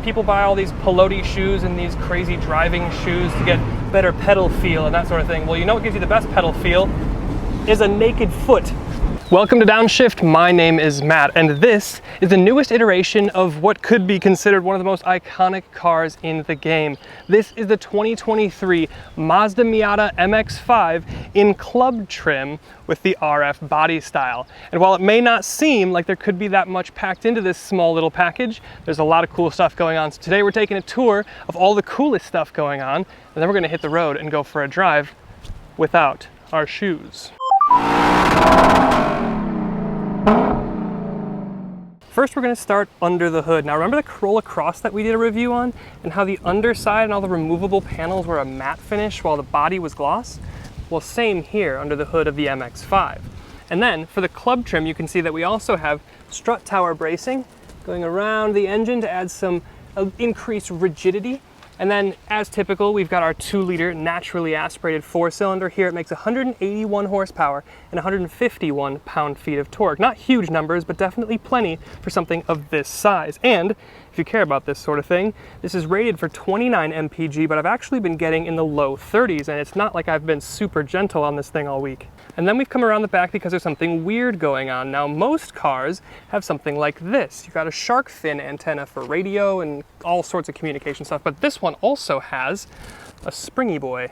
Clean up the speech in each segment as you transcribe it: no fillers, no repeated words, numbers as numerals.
people buy all these pelote shoes and these crazy driving shoes to get better pedal feel and that sort of thing. Well, you know what gives you the best pedal feel is a naked foot. Welcome to Downshift, my name is Matt, and this is the newest iteration of what could be considered one of the most iconic cars in the game. This is the 2023 Mazda Miata MX-5 in club trim with the RF body style. And while it may not seem like there could be that much packed into this small little package, there's a lot of cool stuff going on. So today we're taking a tour of all the coolest stuff going on, and then we're gonna hit the road and go for a drive without our shoes. First, we're going to start under the hood. Now, remember the Corolla Cross that we did a review on and how the underside and all the removable panels were a matte finish while the body was gloss? Well, same here under the hood of the MX-5. And then for the club trim, you can see that we also have strut tower bracing going around the engine to add some increased rigidity. And then, as typical, we've got our 2-liter naturally aspirated 4-cylinder here. It makes 181 horsepower and 151 pound-feet of torque. Not huge numbers, but definitely plenty for something of this size. And if you care about this sort of thing, this is rated for 29 mpg, but I've actually been getting in the low 30s, and it's not like I've been super gentle on this thing all week. And then we've come around the back because there's something weird going on. Now, most cars have something like this. You've got a shark fin antenna for radio and all sorts of communication stuff, but this one also has a Springyboi.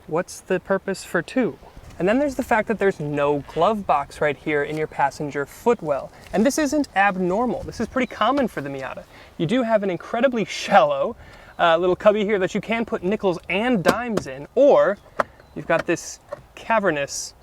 What's the purpose for two? And then there's the fact that there's no glove box right here in your passenger footwell. And this isn't abnormal. This is pretty common for the Miata. You do have an incredibly shallow little cubby here that you can put nickels and dimes in, or you've got this cavernous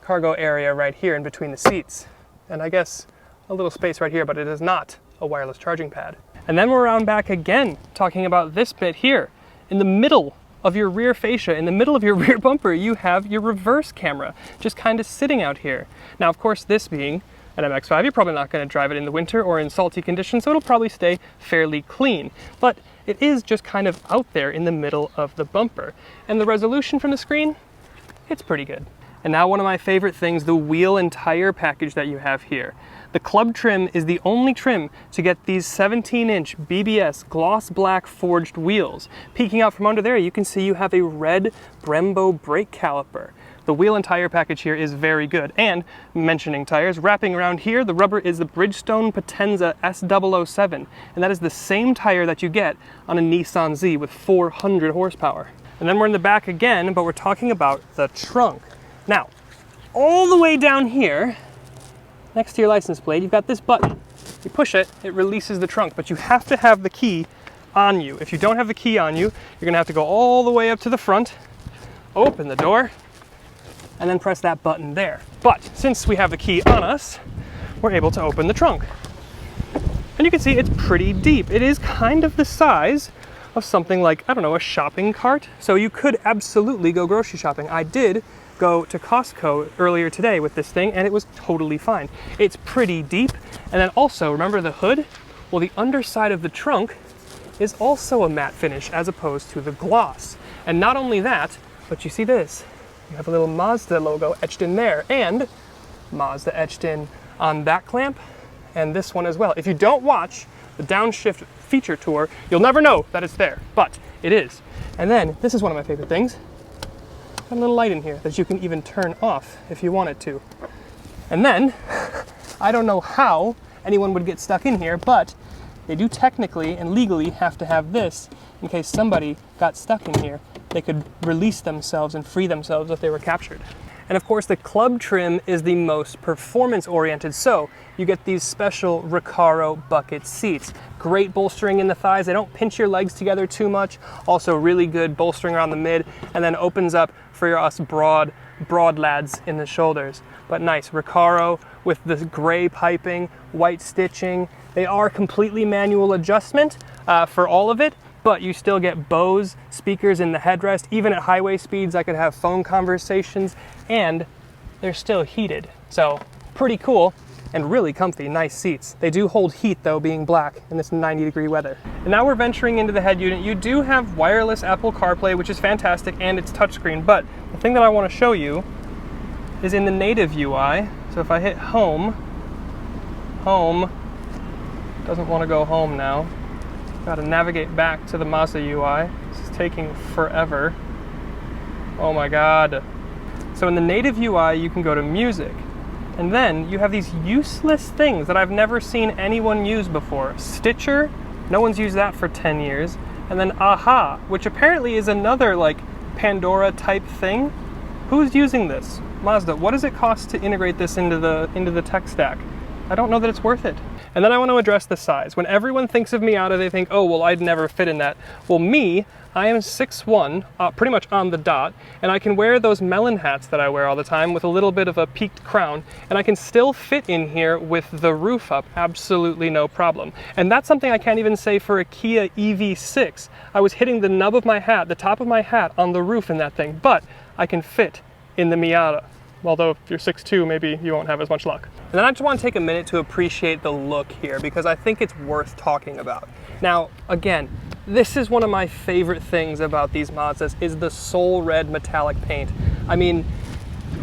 cargo area right here in between the seats. And I guess a little space right here, but it is not a wireless charging pad. And then we're around back again, talking about this bit here. In the middle of your rear fascia, in the middle of your rear bumper, you have your reverse camera, just kind of sitting out here. Now, of course, this being an MX-5, you're probably not going to drive it in the winter or in salty conditions, so it'll probably stay fairly clean. But it is just kind of out there in the middle of the bumper. And the resolution from the screen, it's pretty good. And now one of my favorite things, the wheel and tire package that you have here. The club trim is the only trim to get these 17-inch BBS gloss black forged wheels. Peeking out from under there, you can see you have a red Brembo brake caliper. The wheel and tire package here is very good. And mentioning tires, wrapping around here, the rubber is the Bridgestone Potenza S007. And that is the same tire that you get on a Nissan Z with 400 horsepower. And then we're in the back again, but we're talking about the trunk. Now, all the way down here, next to your license plate, you've got this button. You push it, it releases the trunk, but you have to have the key on you. If you don't have the key on you, you're gonna have to go all the way up to the front, open the door, and then press that button there. But since we have the key on us, we're able to open the trunk. And you can see it's pretty deep. It is kind of the size of something like, I don't know, a shopping cart. So you could absolutely go grocery shopping. I did go to Costco earlier today with this thing, and it was totally fine. It's pretty deep. And then also, remember the hood? Well, the underside of the trunk is also a matte finish as opposed to the gloss. And not only that, but you see this. You have a little Mazda logo etched in there, and Mazda etched in on that clamp and this one as well. If you don't watch the Downshift feature tour, you'll never know that it's there, but it is. And then, this is one of my favorite things. Got a little light in here that you can even turn off if you wanted to. And then, I don't know how anyone would get stuck in here, but they do technically and legally have to have this in case somebody got stuck in here. They could release themselves and free themselves if they were captured. And of course, the club trim is the most performance-oriented, so you get these special Recaro bucket seats. Great bolstering in the thighs. They don't pinch your legs together too much. Also really good bolstering around the mid, and then opens up for us broad lads in the shoulders. But nice, Recaro with the gray piping, white stitching. They are completely manual adjustment for all of it, but you still get Bose speakers in the headrest. Even at highway speeds, I could have phone conversations, and they're still heated. So pretty cool and really comfy, nice seats. They do hold heat though, being black in this 90-degree weather. And now we're venturing into the head unit. You do have wireless Apple CarPlay, which is fantastic, and it's touchscreen, but the thing that I want to show you is in the native UI. So if I hit home, doesn't want to go home now. Gotta navigate back to the Mazda UI. This is taking forever. Oh my God. So in the native UI, you can go to music. And then you have these useless things that I've never seen anyone use before. Stitcher, no one's used that for 10 years. And then Aha, which apparently is another like Pandora type thing. Who's using this? Mazda, what does it cost to integrate this into the tech stack? I don't know that it's worth it. And then I want to address the size. When everyone thinks of Miata, they think, oh, well, I'd never fit in that. Well, me, I am 6'1", pretty much on the dot, and I can wear those Melin hats that I wear all the time with a little bit of a peaked crown, and I can still fit in here with the roof up, absolutely no problem. And that's something I can't even say for a Kia EV6. I was hitting the nub of my hat, the top of my hat, on the roof in that thing, but I can fit in the Miata. Although if you're 6'2", maybe you won't have as much luck. And then I just want to take a minute to appreciate the look here because I think it's worth talking about. Now, again, this is one of my favorite things about these Mazdas is the soul red metallic paint. I mean,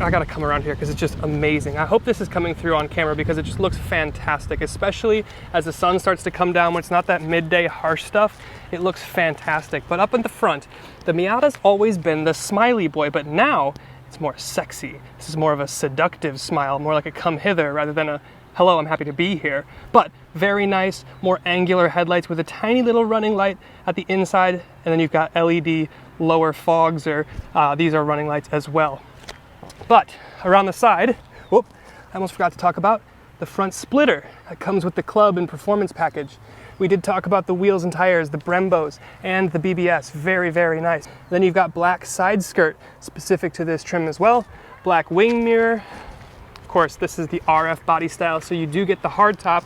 I gotta come around here because it's just amazing. I hope this is coming through on camera because it just looks fantastic, especially as the sun starts to come down when it's not that midday harsh stuff. It looks fantastic. But up in the front, the Miata's always been the smiley boy, but now it's more sexy. This is more of a seductive smile, more like a come hither rather than a hello, I'm happy to be here. But very nice, more angular headlights with a tiny little running light at the inside, and then you've got LED lower fogs, or these are running lights as well. But around the side, whoop, I almost forgot to talk about the front splitter that comes with the club and performance package. We did talk about the wheels and tires, the Brembos, and the BBS. Very, very nice. Then you've got black side skirt specific to this trim as well. Black wing mirror. Of course, this is the RF body style, so you do get the hard top.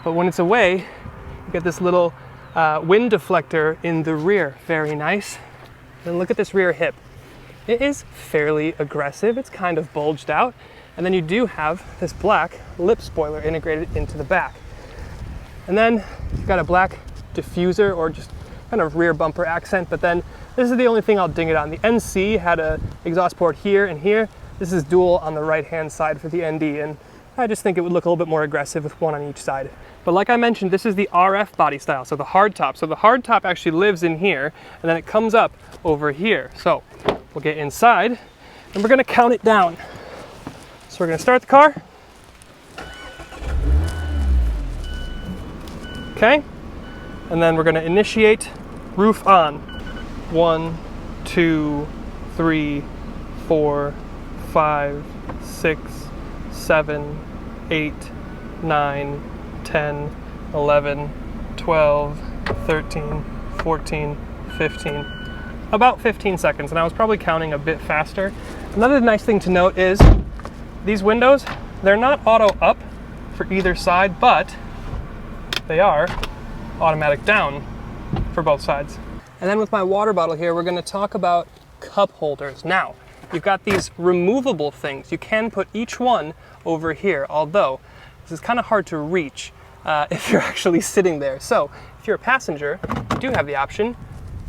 But when it's away, you get this little wind deflector in the rear. Very nice. And look at this rear hip. It is fairly aggressive. It's kind of bulged out. And then you do have this black lip spoiler integrated into the back. And then you've got a black diffuser or just kind of rear bumper accent, but then this is the only thing I'll ding it on. The NC had an exhaust port here and here. This is dual on the right-hand side for the ND, and I just think it would look a little bit more aggressive with one on each side. But like I mentioned, this is the RF body style, so the hard top. So the hard top actually lives in here, and then it comes up over here. So we'll get inside, and we're gonna count it down. So we're gonna start the car. Okay, and then we're going to initiate roof on. 1, 2, 3, 4, 5, 6, 7, 8, 9, 10, 11, 12, 13, 14, 15. About 15 seconds, and I was probably counting a bit faster. Another nice thing to note is these windows, they're not auto up for either side, but they are automatic down for both sides. And then with my water bottle here, we're going to talk about cup holders. Now, you've got these removable things. You can put each one over here, although this is kind of hard to reach if you're actually sitting there. So if you're a passenger, you do have the option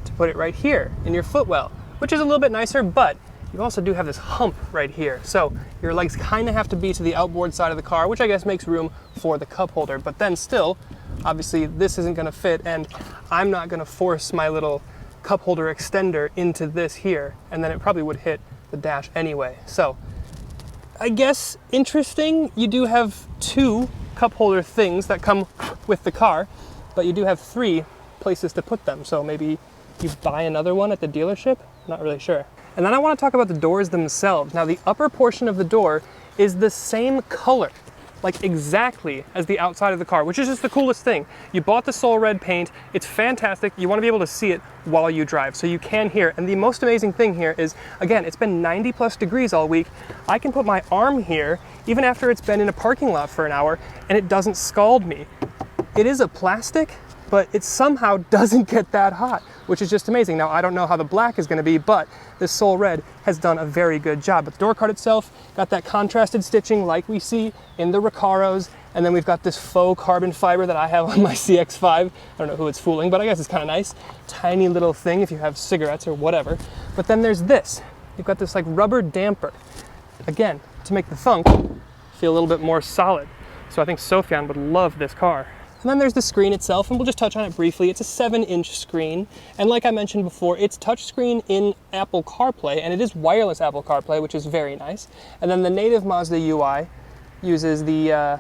to put it right here in your footwell, which is a little bit nicer, but you also do have this hump right here. So your legs kind of have to be to the outboard side of the car, which I guess makes room for the cup holder, but then still, obviously this isn't gonna fit, and I'm not gonna force my little cup holder extender into this here, and then it probably would hit the dash anyway. So I guess interesting, you do have 2 cup holder things that come with the car, but you do have 3 places to put them. So maybe you buy another one at the dealership, not really sure. And then I want to talk about the doors themselves. Now the upper portion of the door is the same color, like exactly as the outside of the car, which is just the coolest thing. You bought the Soul Red paint, it's fantastic. You want to be able to see it while you drive, so you can hear. And the most amazing thing here is, again, it's been 90+ degrees all week. I can put my arm here, even after it's been in a parking lot for an hour, and it doesn't scald me. It is a plastic, but it somehow doesn't get that hot, which is just amazing. Now, I don't know how the black is gonna be, but this Soul Red has done a very good job. But the door card itself got that contrasted stitching like we see in the Recaros, and then we've got this faux carbon fiber that I have on my CX-5. I don't know who it's fooling, but I guess it's kind of nice. Tiny little thing if you have cigarettes or whatever. But then there's this. You've got this like rubber damper, again, to make the thunk feel a little bit more solid. So I think Sofyan would love this car. And then there's the screen itself, and we'll just touch on it briefly. It's a 7-inch screen, and like I mentioned before, it's touchscreen in Apple CarPlay, and it is wireless Apple CarPlay, which is very nice. And then the native Mazda UI uses the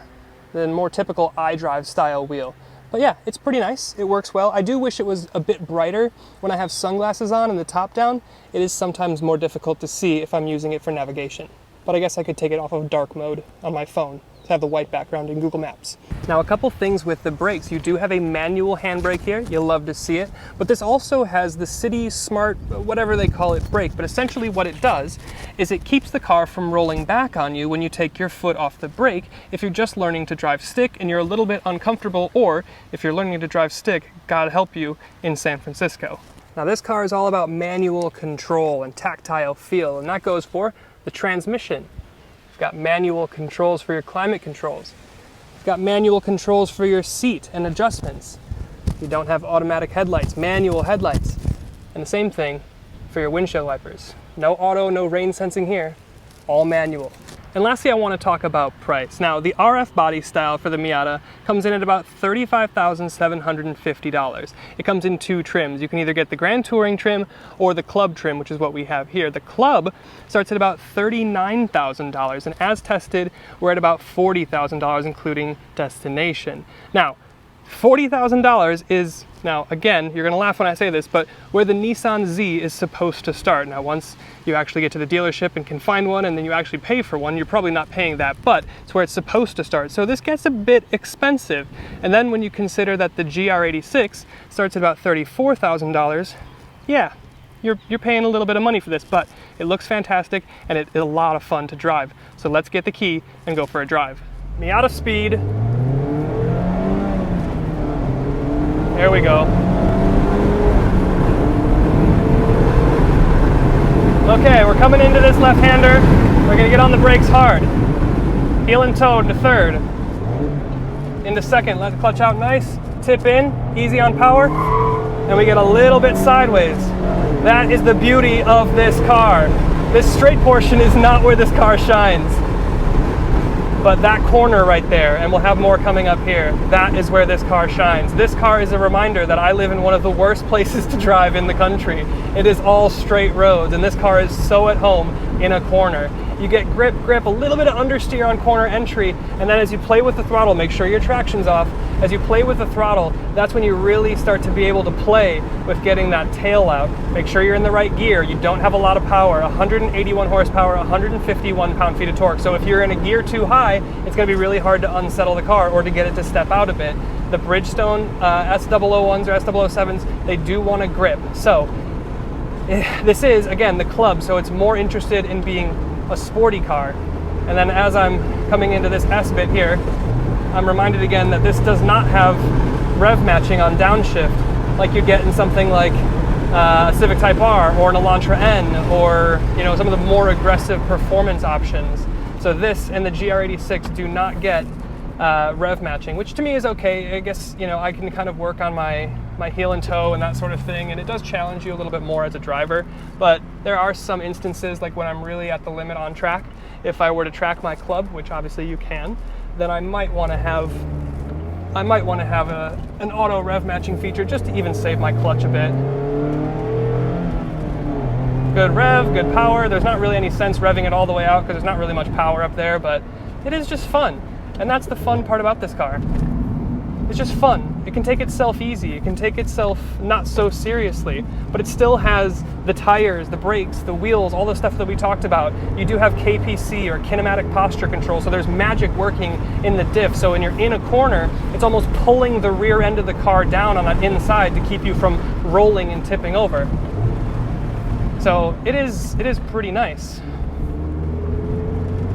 more typical iDrive style wheel. But yeah, it's pretty nice. It works well. I do wish it was a bit brighter when I have sunglasses on and the top down. It is sometimes more difficult to see if I'm using it for navigation. But I guess I could take it off of dark mode on my phone to have the white background in Google Maps. Now, a couple things with the brakes. You do have a manual handbrake here. You'll love to see it. But this also has the City Smart, whatever they call it, brake. But essentially what it does is it keeps the car from rolling back on you when you take your foot off the brake if you're just learning to drive stick and you're a little bit uncomfortable, or if you're learning to drive stick, God help you, in San Francisco. Now, this car is all about manual control and tactile feel, and that goes for the transmission. You've got manual controls for your climate controls. You've got manual controls for your seat and adjustments. You don't have automatic headlights, manual headlights. And the same thing for your windshield wipers. No auto, no rain sensing here, all manual. And lastly, I want to talk about price. Now, the RF body style for the Miata comes in at about $35,750. It comes in 2 trims. You can either get the Grand Touring trim or the Club trim, which is what we have here. The Club starts at about $39,000, and as tested, we're at about $40,000, including destination. Now, $40,000 is, now again, you're gonna laugh when I say this, but where the Nissan Z is supposed to start. Now, once you actually get to the dealership and can find one and then you actually pay for one, you're probably not paying that, but it's where it's supposed to start. So this gets a bit expensive. And then when you consider that the GR86 starts at about $34,000, yeah, you're paying a little bit of money for this, but it looks fantastic and it's a lot of fun to drive. So let's get the key and go for a drive. Miata speed. There we go. Okay, we're coming into this left-hander. We're gonna get on the brakes hard. Heel and toe into third. Into second, let the clutch out nice. Tip in, easy on power. And we get a little bit sideways. That is the beauty of this car. This straight portion is not where this car shines. But that corner right there, and we'll have more coming up here, that is where this car shines. This car is a reminder that I live in one of the worst places to drive in the country. It is all straight roads, and this car is so at home in a corner. You get grip, a little bit of understeer on corner entry, and then as you play with the throttle, make sure your traction's off. As you play with the throttle, that's when you really start to be able to play with getting that tail out. Make sure you're in the right gear. You don't have a lot of power, 181 horsepower, 151 pound-feet of torque. So if you're in a gear too high, it's gonna be really hard to unsettle the car or to get it to step out a bit. The Bridgestone S001s or S007s, they do want to grip. So this is, again, the Club, so it's more interested in being a sporty car. And then as I'm coming into this S bit here, I'm reminded again that this does not have rev matching on downshift like you get in something like a Civic Type R or an Elantra N, or some of the more aggressive performance options. So this and the GR86 do not get rev matching, which to me is okay. I guess I can kind of work on my heel and toe and that sort of thing, and it does challenge you a little bit more as a driver. But there are some instances, like when I'm really at the limit on track, if I were to track my Club, which obviously you can, then I might want to have an auto rev matching feature just to even save my clutch a bit. Good rev, good power. There's not really any sense revving it all the way out because there's not really much power up there, but it is just fun. And that's the fun part about this car. It's just fun. It can take itself easy. It can take itself not so seriously, but it still has the tires, the brakes, the wheels, all the stuff that we talked about. You do have KPC or kinematic posture control, so there's magic working in the diff. So when you're in a corner, it's almost pulling the rear end of the car down on that inside to keep you from rolling and tipping over. So it is pretty nice.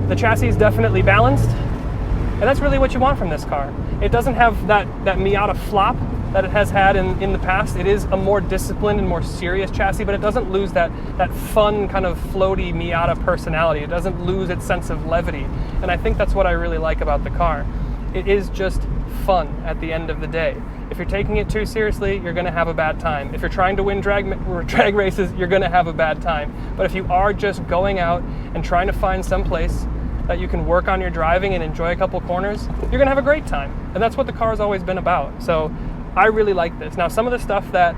The chassis is definitely balanced. And that's really what you want from this car. It doesn't have that Miata flop that it has had in the past. It is a more disciplined and more serious chassis, but it doesn't lose that fun kind of floaty Miata personality. It doesn't lose its sense of levity. And I think that's what I really like about the car. It is just fun at the end of the day. If you're taking it too seriously, you're gonna have a bad time. If you're trying to win drag races, you're gonna have a bad time. But if you are just going out and trying to find some place that you can work on your driving and enjoy a couple corners, you're gonna have a great time. And that's what the car's always been about. So I really like this. Now, some of the stuff that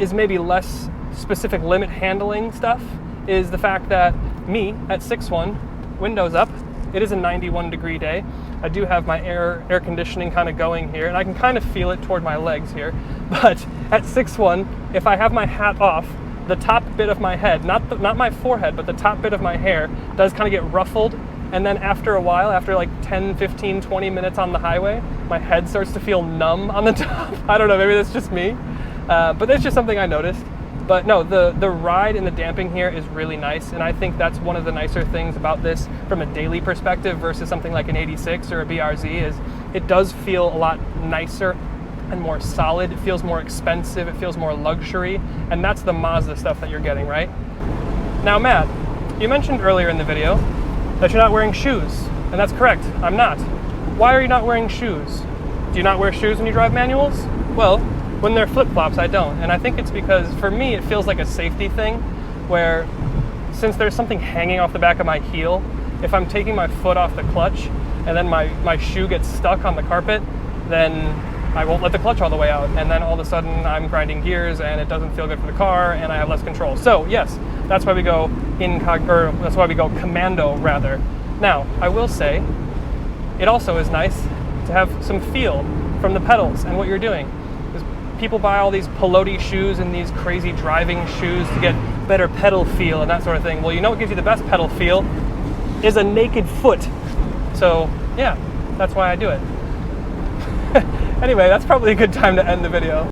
is maybe less specific limit handling stuff is the fact that me at 6'1", windows up, it is a 91-degree day. I do have my air conditioning kind of going here, and I can kind of feel it toward my legs here. But at 6'1", if I have my hat off, the top bit of my head, not my forehead, but the top bit of my hair does kind of get ruffled. And then after a while, after like 10, 15, 20 minutes on the highway, my head starts to feel numb on the top. I don't know, maybe that's just me. But that's just something I noticed. But no, the ride and the damping here is really nice, and I think that's one of the nicer things about this from a daily perspective versus something like an 86 or a BRZ is it does feel a lot nicer and more solid. It feels more expensive, it feels more luxury, and that's the Mazda stuff that you're getting, right? Now, Matt, you mentioned earlier in the video that you're not wearing shoes, and that's correct, I'm not. Why are you not wearing shoes? Do you not wear shoes when you drive manuals? Well, when they're flip-flops, I don't. And I think it's because, for me, it feels like a safety thing, where since there's something hanging off the back of my heel, if I'm taking my foot off the clutch and then my shoe gets stuck on the carpet, then I won't let the clutch all the way out. And then all of a sudden, I'm grinding gears and it doesn't feel good for the car and I have less control. So yes, that's why we go that's why we go commando, rather. Now, I will say, it also is nice to have some feel from the pedals and what you're doing. People buy all these pelote shoes and these crazy driving shoes to get better pedal feel and that sort of thing. Well, you know what gives you the best pedal feel is a naked foot. So yeah, that's why I do it. Anyway, that's probably a good time to end the video.